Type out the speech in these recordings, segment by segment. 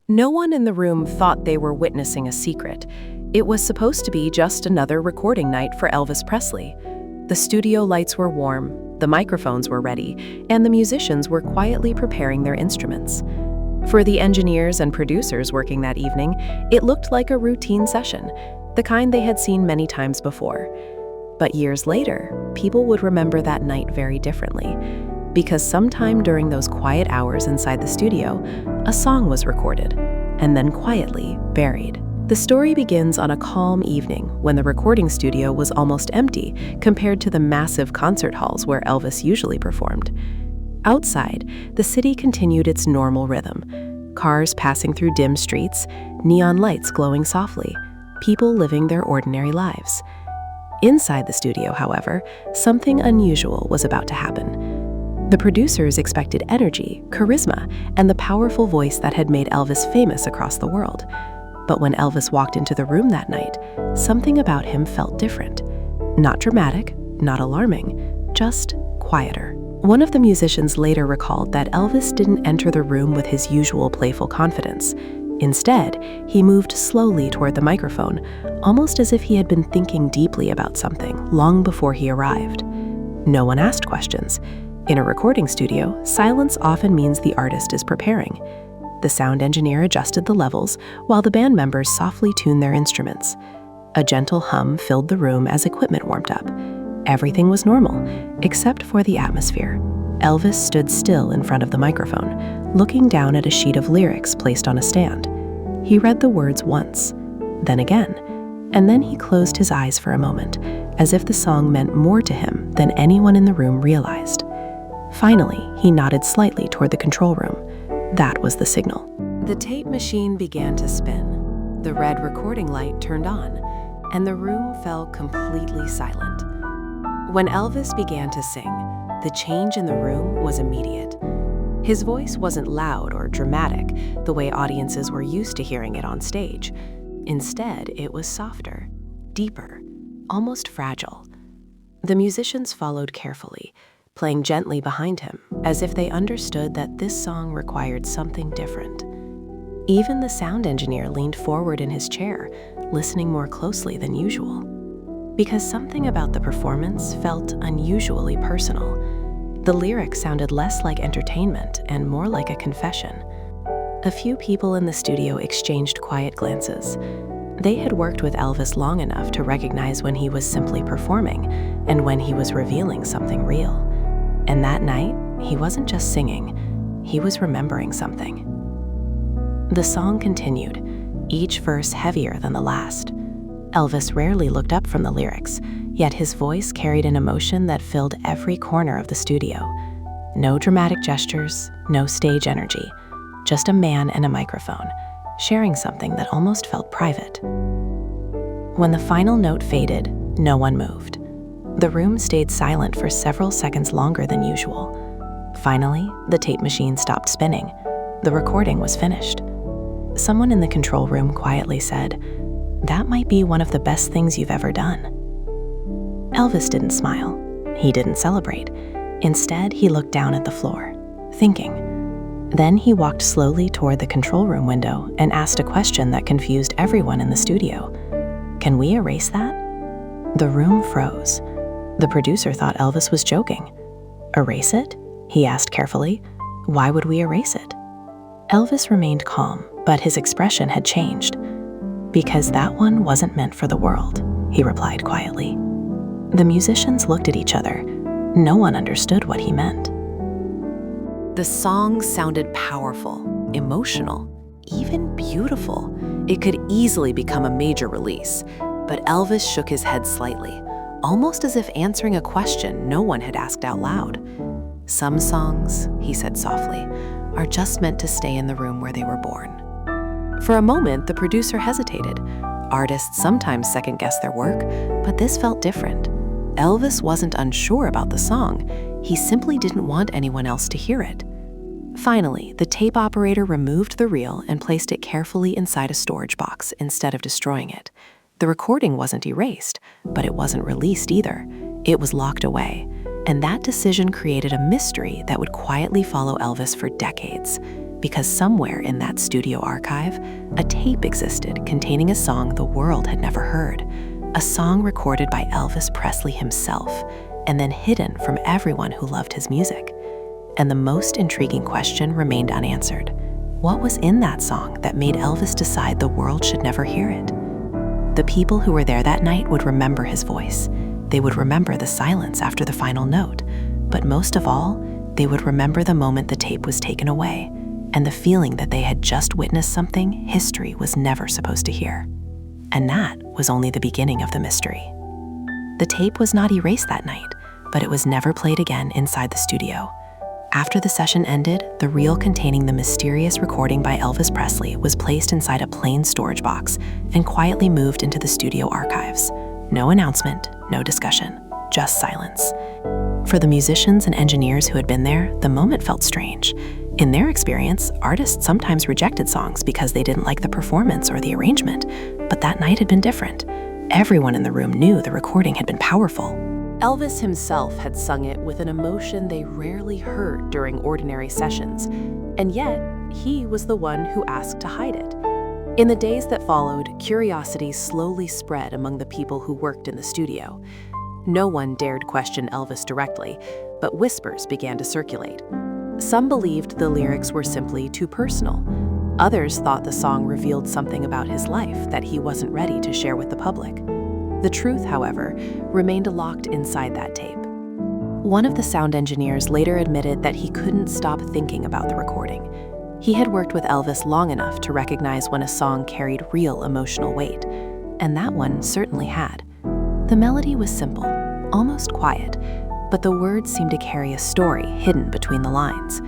No one in the room thought they were witnessing a secret. It was supposed to be just another recording night for Elvis Presley. The studio lights were warm, the microphones were ready, and the musicians were quietly preparing their instruments. For the engineers and producers working that evening, it looked like a routine session, the kind they had seen many times before. But years later, people would remember that night very differently, because sometime during those quiet hours inside the studio, a song was recorded, and then quietly buried. The story begins on a calm evening when the recording studio was almost empty compared to the massive concert halls where Elvis usually performed. Outside, the city continued its normal rhythm. Cars passing through dim streets, neon lights glowing softly, people living their ordinary lives. Inside the studio, however, something unusual was about to happen. The producers expected energy, charisma, and the powerful voice that had made Elvis famous across the world. But when Elvis walked into the room that night, something about him felt different. Not dramatic, not alarming, just quieter. One of the musicians later recalled that Elvis didn't enter the room with his usual playful confidence. Instead, he moved slowly toward the microphone, almost as if he had been thinking deeply about something long before he arrived. No one asked questions. In a recording studio, silence often means the artist is preparing. The sound engineer adjusted the levels while the band members softly tuned their instruments. A gentle hum filled the room as equipment warmed up. Everything was normal, except for the atmosphere. Elvis stood still in front of the microphone, looking down at a sheet of lyrics placed on a stand. He read the words once, then again, and then he closed his eyes for a moment, as if the song meant more to him than anyone in the room realized. Finally, he nodded slightly toward the control room. That was the signal. The tape machine began to spin. The red recording light turned on, and the room fell completely silent. When Elvis began to sing, the change in the room was immediate. His voice wasn't loud or dramatic, the way audiences were used to hearing it on stage. Instead, it was softer, deeper, almost fragile. The musicians followed carefully, playing gently behind him, as if they understood that this song required something different. Even the sound engineer leaned forward in his chair, listening more closely than usual. Because something about the performance felt unusually personal. The lyrics sounded less like entertainment and more like a confession. A few people in the studio exchanged quiet glances. They had worked with Elvis long enough to recognize when he was simply performing and when he was revealing something real. And that night, he wasn't just singing, he was remembering something. The song continued, each verse heavier than the last. Elvis rarely looked up from the lyrics, yet his voice carried an emotion that filled every corner of the studio. No dramatic gestures, no stage energy, just a man and a microphone, sharing something that almost felt private. When the final note faded, no one moved. The room stayed silent for several seconds longer than usual. Finally, the tape machine stopped spinning. The recording was finished. Someone in the control room quietly said, "That might be one of the best things you've ever done." Elvis didn't smile. He didn't celebrate. Instead, he looked down at the floor, thinking. Then he walked slowly toward the control room window and asked a question that confused everyone in the studio. "Can we erase that?" The room froze. The producer thought Elvis was joking. "Erase it?" he asked carefully. "Why would we erase it?" Elvis remained calm, but his expression had changed. "Because that one wasn't meant for the world," he replied quietly. The musicians looked at each other. No one understood what he meant. The song sounded powerful, emotional, even beautiful. It could easily become a major release, but Elvis shook his head slightly, almost as if answering a question no one had asked out loud. "Some songs," he said softly, "are just meant to stay in the room where they were born." For a moment, the producer hesitated. Artists sometimes second-guess their work, but this felt different. Elvis wasn't unsure about the song. He simply didn't want anyone else to hear it. Finally, the tape operator removed the reel and placed it carefully inside a storage box instead of destroying it. The recording wasn't erased, but it wasn't released either. It was locked away, and that decision created a mystery that would quietly follow Elvis for decades. because somewhere in that studio archive, a tape existed containing a song the world had never heard, a song recorded by Elvis Presley himself, and then hidden from everyone who loved his music. And the most intriguing question remained unanswered. What was in that song that made Elvis decide the world should never hear it? The people who were there that night would remember his voice. They would remember the silence after the final note. But most of all, they would remember the moment the tape was taken away, and the feeling that they had just witnessed something history was never supposed to hear. And that was only the beginning of the mystery. The tape was not erased that night, but it was never played again inside the studio. After the session ended, the reel containing the mysterious recording by Elvis Presley was placed inside a plain storage box and quietly moved into the studio archives. No announcement, no discussion, just silence. For the musicians and engineers who had been there, the moment felt strange. In their experience, artists sometimes rejected songs because they didn't like the performance or the arrangement, but that night had been different. Everyone in the room knew the recording had been powerful. Elvis himself had sung it with an emotion they rarely heard during ordinary sessions, and yet he was the one who asked to hide it. In the days that followed, curiosity slowly spread among the people who worked in the studio. No one dared question Elvis directly, but whispers began to circulate. Some believed the lyrics were simply too personal. Others thought the song revealed something about his life that he wasn't ready to share with the public. The truth, however, remained locked inside that tape. One of the sound engineers later admitted that he couldn't stop thinking about the recording. He had worked with Elvis long enough to recognize when a song carried real emotional weight, and that one certainly had. The melody was simple, almost quiet, but the words seemed to carry a story hidden between the lines.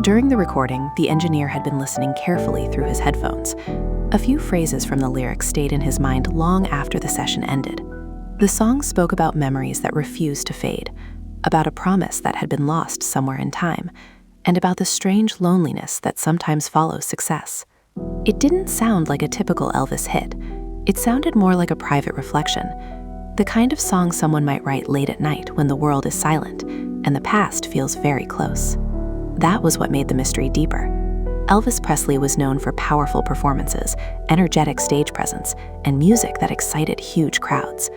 During the recording, the engineer had been listening carefully through his headphones. A few phrases from the lyrics stayed in his mind long after the session ended. The song spoke about memories that refused to fade, about a promise that had been lost somewhere in time, and about the strange loneliness that sometimes follows success. It didn't sound like a typical Elvis hit. It sounded more like a private reflection, the kind of song someone might write late at night when the world is silent and the past feels very close. That was what made the mystery deeper. Elvis Presley was known for powerful performances, energetic stage presence, and music that excited huge crowds.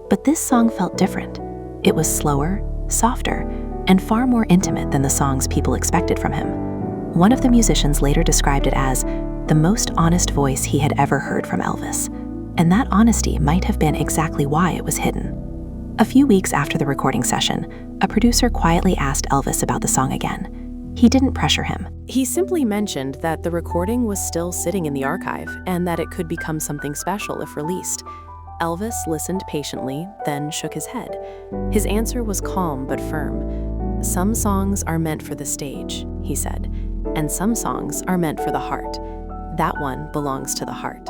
But this song felt different. It was slower, softer, and far more intimate than the songs people expected from him. One of the musicians later described it as the most honest voice he had ever heard from Elvis. And that honesty might have been exactly why it was hidden. A few weeks after the recording session, a producer quietly asked Elvis about the song again. He didn't pressure him. He simply mentioned that the recording was still sitting in the archive and that it could become something special if released. Elvis listened patiently, then shook his head. His answer was calm but firm. "Some songs are meant for the stage," he said, "and some songs are meant for the heart. That one belongs to the heart."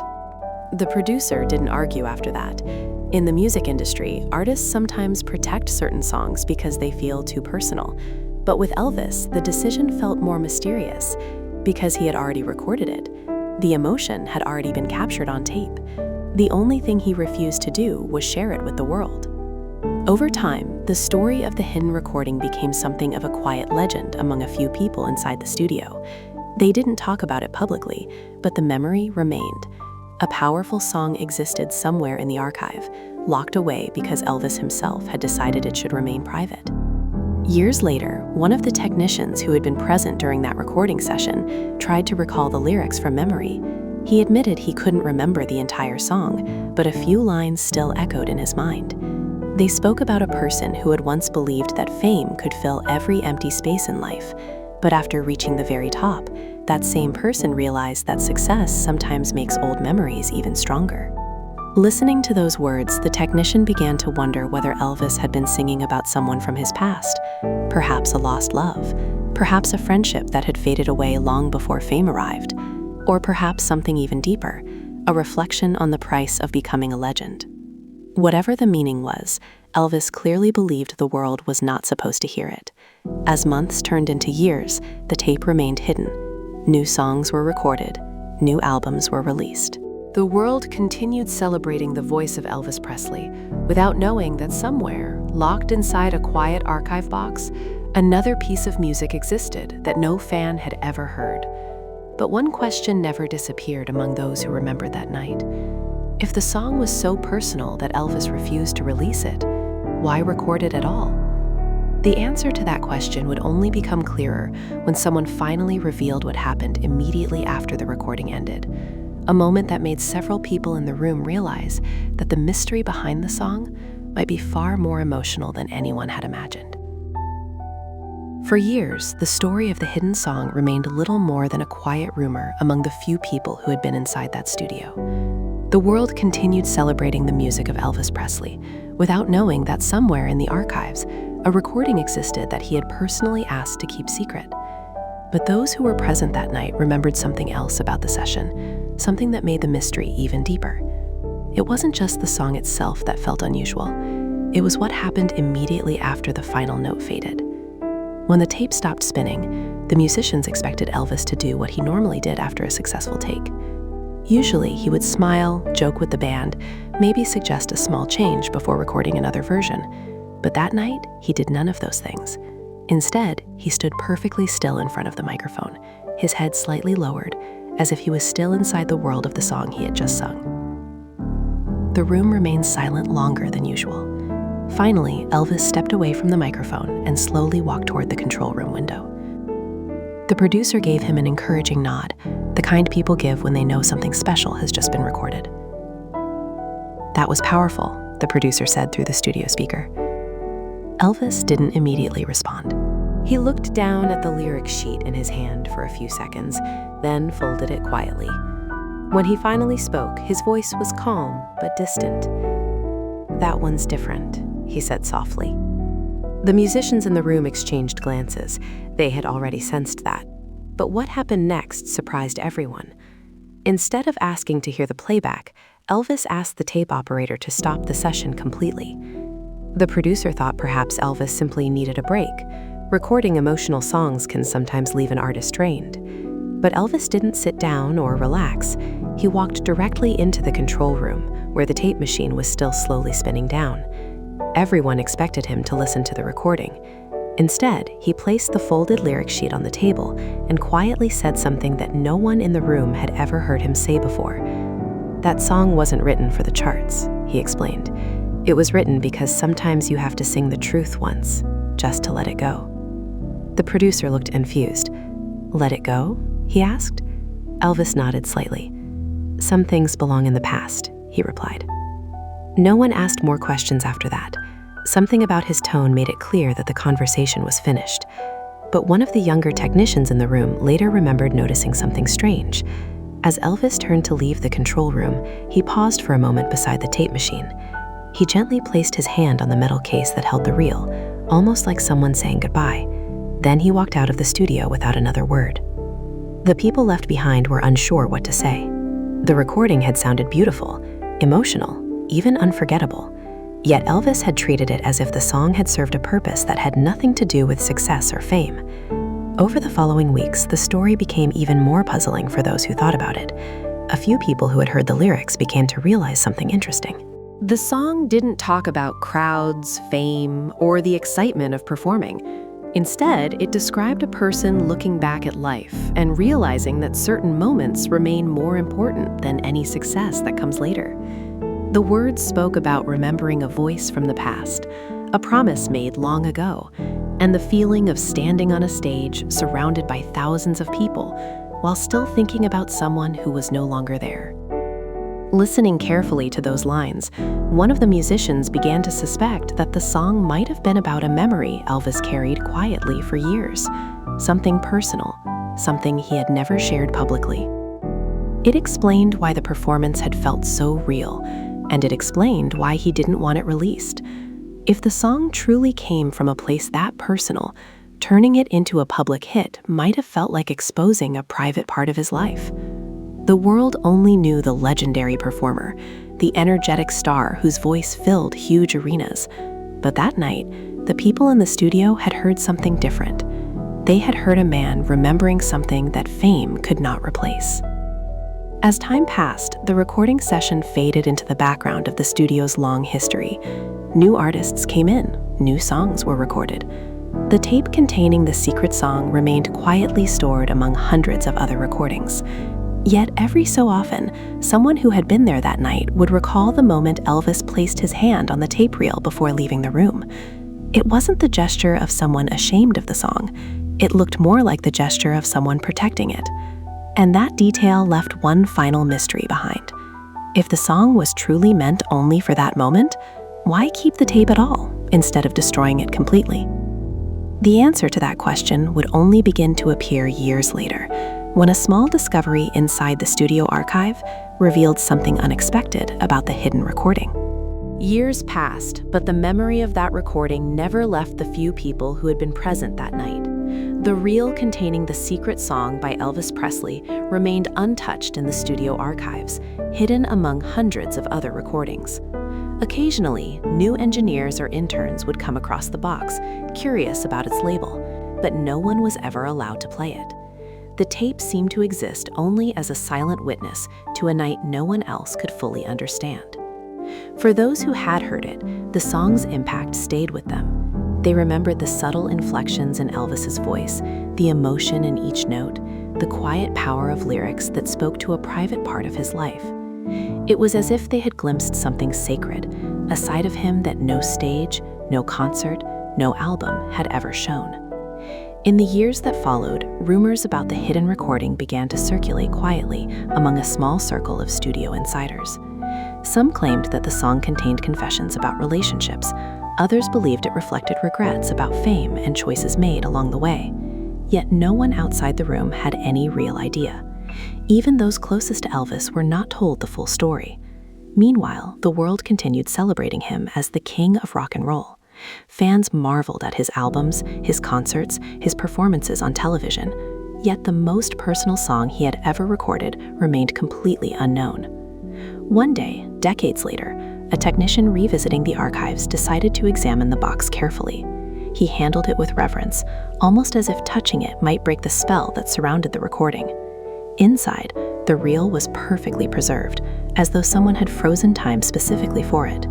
The producer didn't argue after that. In the music industry, artists sometimes protect certain songs because they feel too personal. But with Elvis, the decision felt more mysterious because he had already recorded it. The emotion had already been captured on tape. The only thing he refused to do was share it with the world. Over time, the story of the hidden recording became something of a quiet legend among a few people inside the studio. They didn't talk about it publicly, but the memory remained. A powerful song existed somewhere in the archive, locked away because Elvis himself had decided it should remain private. Years later, one of the technicians who had been present during that recording session tried to recall the lyrics from memory. He admitted he couldn't remember the entire song, but a few lines still echoed in his mind. They spoke about a person who had once believed that fame could fill every empty space in life, but after reaching the very top, that same person realized that success sometimes makes old memories even stronger. Listening to those words, the technician began to wonder whether Elvis had been singing about someone from his past, perhaps a lost love, perhaps a friendship that had faded away long before fame arrived, or perhaps something even deeper, a reflection on the price of becoming a legend. Whatever the meaning was, Elvis clearly believed the world was not supposed to hear it. As months turned into years, the tape remained hidden. New songs were recorded, new albums were released. The world continued celebrating the voice of Elvis Presley without knowing that somewhere, locked inside a quiet archive box, another piece of music existed that no fan had ever heard. But one question never disappeared among those who remembered that night. If the song was so personal that Elvis refused to release it, why record it at all? The answer to that question would only become clearer when someone finally revealed what happened immediately after the recording ended, a moment that made several people in the room realize that the mystery behind the song might be far more emotional than anyone had imagined. For years, the story of the hidden song remained little more than a quiet rumor among the few people who had been inside that studio. The world continued celebrating the music of Elvis Presley, without knowing that somewhere in the archives, a recording existed that he had personally asked to keep secret. But those who were present that night remembered something else about the session, something that made the mystery even deeper. It wasn't just the song itself that felt unusual. It was what happened immediately after the final note faded. When the tape stopped spinning, the musicians expected Elvis to do what he normally did after a successful take. Usually, he would smile, joke with the band, maybe suggest a small change before recording another version. But that night, he did none of those things. Instead, he stood perfectly still in front of the microphone, his head slightly lowered, as if he was still inside the world of the song he had just sung. The room remained silent longer than usual. Finally, Elvis stepped away from the microphone and slowly walked toward the control room window. The producer gave him an encouraging nod, the kind people give when they know something special has just been recorded. "That was powerful," the producer said through the studio speaker. Elvis didn't immediately respond. He looked down at the lyric sheet in his hand for a few seconds, then folded it quietly. When he finally spoke, his voice was calm but distant. "That one's different," he said softly. The musicians in the room exchanged glances. They had already sensed that. But what happened next surprised everyone. Instead of asking to hear the playback, Elvis asked the tape operator to stop the session completely. The producer thought perhaps Elvis simply needed a break. Recording emotional songs can sometimes leave an artist drained. But Elvis didn't sit down or relax. He walked directly into the control room, where the tape machine was still slowly spinning down. Everyone expected him to listen to the recording. Instead, he placed the folded lyric sheet on the table and quietly said something that no one in the room had ever heard him say before. "That song wasn't written for the charts," he explained. "It was written because sometimes you have to sing the truth once, just to let it go." The producer looked confused. "Let it go?" he asked. Elvis nodded slightly. "Some things belong in the past," he replied. No one asked more questions after that. Something about his tone made it clear that the conversation was finished. But one of the younger technicians in the room later remembered noticing something strange. As Elvis turned to leave the control room, he paused for a moment beside the tape machine. He gently placed his hand on the metal case that held the reel, almost like someone saying goodbye. Then he walked out of the studio without another word. The people left behind were unsure what to say. The recording had sounded beautiful, emotional, even unforgettable. Yet Elvis had treated it as if the song had served a purpose that had nothing to do with success or fame. Over the following weeks, the story became even more puzzling for those who thought about it. A few people who had heard the lyrics began to realize something interesting. The song didn't talk about crowds, fame, or the excitement of performing. Instead, it described a person looking back at life and realizing that certain moments remain more important than any success that comes later. The words spoke about remembering a voice from the past, a promise made long ago, and the feeling of standing on a stage surrounded by thousands of people while still thinking about someone who was no longer there. Listening carefully to those lines, one of the musicians began to suspect that the song might have been about a memory Elvis carried quietly for years, something personal, something he had never shared publicly. It explained why the performance had felt so real, and it explained why he didn't want it released. If the song truly came from a place that personal, turning it into a public hit might have felt like exposing a private part of his life. The world only knew the legendary performer, the energetic star whose voice filled huge arenas. But that night, the people in the studio had heard something different. They had heard a man remembering something that fame could not replace. As time passed, the recording session faded into the background of the studio's long history. New artists came in, new songs were recorded. The tape containing the secret song remained quietly stored among hundreds of other recordings. Yet every so often, someone who had been there that night would recall the moment Elvis placed his hand on the tape reel before leaving the room. It wasn't the gesture of someone ashamed of the song. It looked more like the gesture of someone protecting it. And that detail left one final mystery behind. If the song was truly meant only for that moment, why keep the tape at all, instead of destroying it completely? The answer to that question would only begin to appear years later, when a small discovery inside the studio archive revealed something unexpected about the hidden recording. Years passed, but the memory of that recording never left the few people who had been present that night. The reel containing the secret song by Elvis Presley remained untouched in the studio archives, hidden among hundreds of other recordings. Occasionally, new engineers or interns would come across the box, curious about its label, but no one was ever allowed to play it. The tape seemed to exist only as a silent witness to a night no one else could fully understand. For those who had heard it, the song's impact stayed with them. They remembered the subtle inflections in Elvis's voice, the emotion in each note, the quiet power of lyrics that spoke to a private part of his life. It was as if they had glimpsed something sacred, a side of him that no stage, no concert, no album had ever shown. In the years that followed, rumors about the hidden recording began to circulate quietly among a small circle of studio insiders. Some claimed that the song contained confessions about relationships. Others believed it reflected regrets about fame and choices made along the way. Yet no one outside the room had any real idea. Even those closest to Elvis were not told the full story. Meanwhile, the world continued celebrating him as the king of rock and roll. Fans marveled at his albums, his concerts, his performances on television. Yet the most personal song he had ever recorded remained completely unknown. One day, decades later, a technician revisiting the archives decided to examine the box carefully. He handled it with reverence, almost as if touching it might break the spell that surrounded the recording. Inside, the reel was perfectly preserved, as though someone had frozen time specifically for it.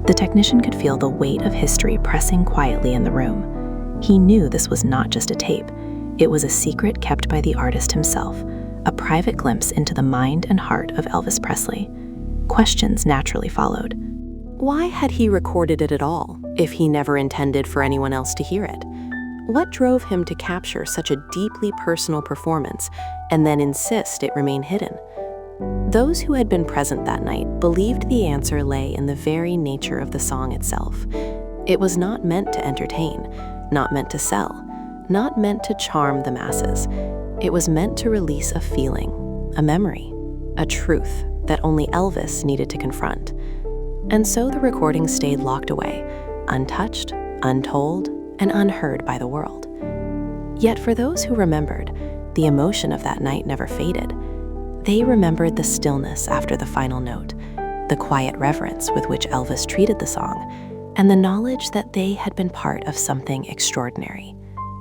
The technician could feel the weight of history pressing quietly in the room. He knew this was not just a tape. It was a secret kept by the artist himself, a private glimpse into the mind and heart of Elvis Presley. Questions naturally followed. Why had he recorded it at all, if he never intended for anyone else to hear it? What drove him to capture such a deeply personal performance and then insist it remain hidden? Those who had been present that night believed the answer lay in the very nature of the song itself. It was not meant to entertain, not meant to sell, not meant to charm the masses. It was meant to release a feeling, a memory, a truth that only Elvis needed to confront. And so the recording stayed locked away, untouched, untold, and unheard by the world. Yet for those who remembered, the emotion of that night never faded. They remembered the stillness after the final note, the quiet reverence with which Elvis treated the song, and the knowledge that they had been part of something extraordinary.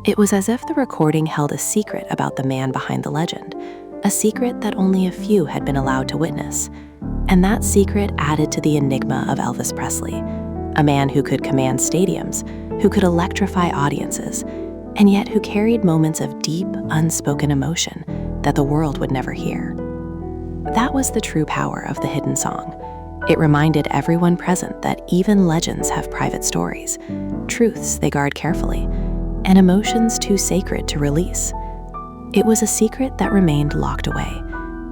It was as if the recording held a secret about the man behind the legend, a secret that only a few had been allowed to witness. And that secret added to the enigma of Elvis Presley, a man who could command stadiums, who could electrify audiences, and yet who carried moments of deep, unspoken emotion that the world would never hear. That was the true power of the hidden song. It reminded everyone present that even legends have private stories, truths they guard carefully, and emotions too sacred to release. It was a secret that remained locked away,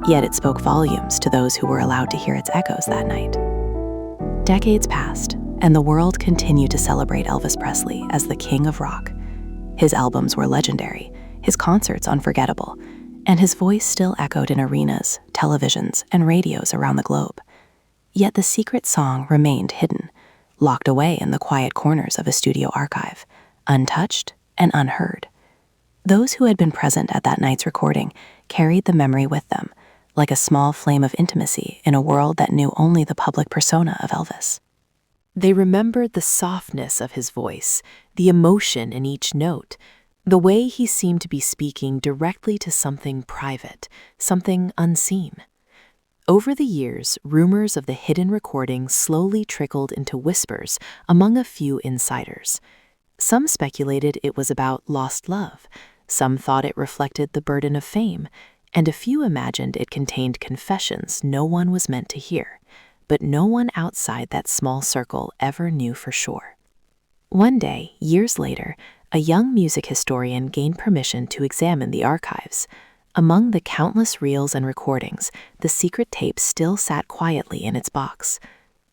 yet it spoke volumes to those who were allowed to hear its echoes that night. Decades passed, and the world continued to celebrate Elvis Presley as the king of rock. His albums were legendary, his concerts unforgettable, and his voice still echoed in arenas, televisions, and radios around the globe. Yet the secret song remained hidden, locked away in the quiet corners of a studio archive, untouched and unheard. Those who had been present at that night's recording carried the memory with them, like a small flame of intimacy in a world that knew only the public persona of Elvis. They remembered the softness of his voice, the emotion in each note, the way he seemed to be speaking directly to something private, something unseen. Over the years, rumors of the hidden recording slowly trickled into whispers among a few insiders. Some speculated it was about lost love, some thought it reflected the burden of fame, and a few imagined it contained confessions no one was meant to hear, but no one outside that small circle ever knew for sure. One day, years later, a young music historian gained permission to examine the archives. Among the countless reels and recordings, the secret tape still sat quietly in its box.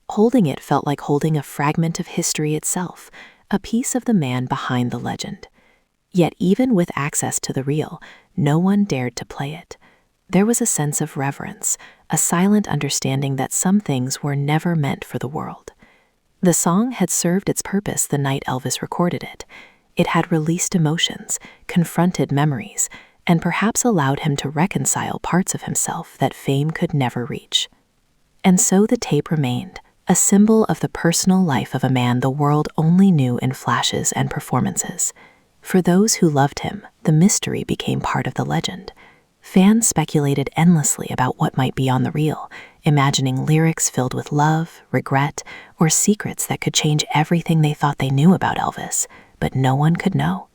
Holding it felt like holding a fragment of history itself, a piece of the man behind the legend. Yet even with access to the reel, no one dared to play it. There was a sense of reverence, a silent understanding that some things were never meant for the world. The song had served its purpose the night Elvis recorded it. It had released emotions, confronted memories, and perhaps allowed him to reconcile parts of himself that fame could never reach. And so the tape remained, a symbol of the personal life of a man the world only knew in flashes and performances. For those who loved him, the mystery became part of the legend. Fans speculated endlessly about what might be on the reel, imagining lyrics filled with love, regret, or secrets that could change everything they thought they knew about Elvis, but no one could know.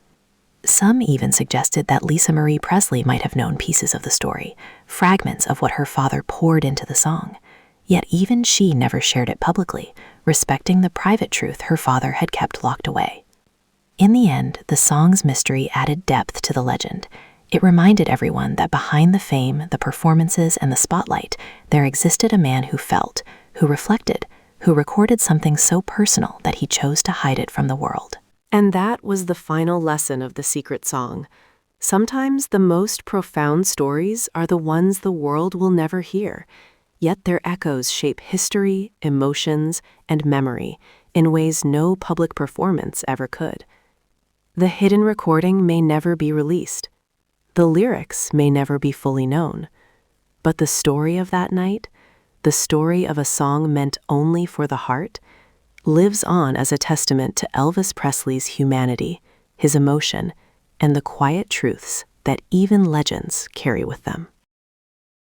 Some even suggested that Lisa Marie Presley might have known pieces of the story, fragments of what her father poured into the song. Yet even she never shared it publicly, respecting the private truth her father had kept locked away. In the end, the song's mystery added depth to the legend. It reminded everyone that behind the fame, the performances, and the spotlight, there existed a man who felt, who reflected, who recorded something so personal that he chose to hide it from the world. And that was the final lesson of the secret song. Sometimes the most profound stories are the ones the world will never hear, yet their echoes shape history, emotions, and memory in ways no public performance ever could. The hidden recording may never be released. The lyrics may never be fully known. But the story of that night, the story of a song meant only for the heart, lives on as a testament to Elvis Presley's humanity, his emotion, and the quiet truths that even legends carry with them.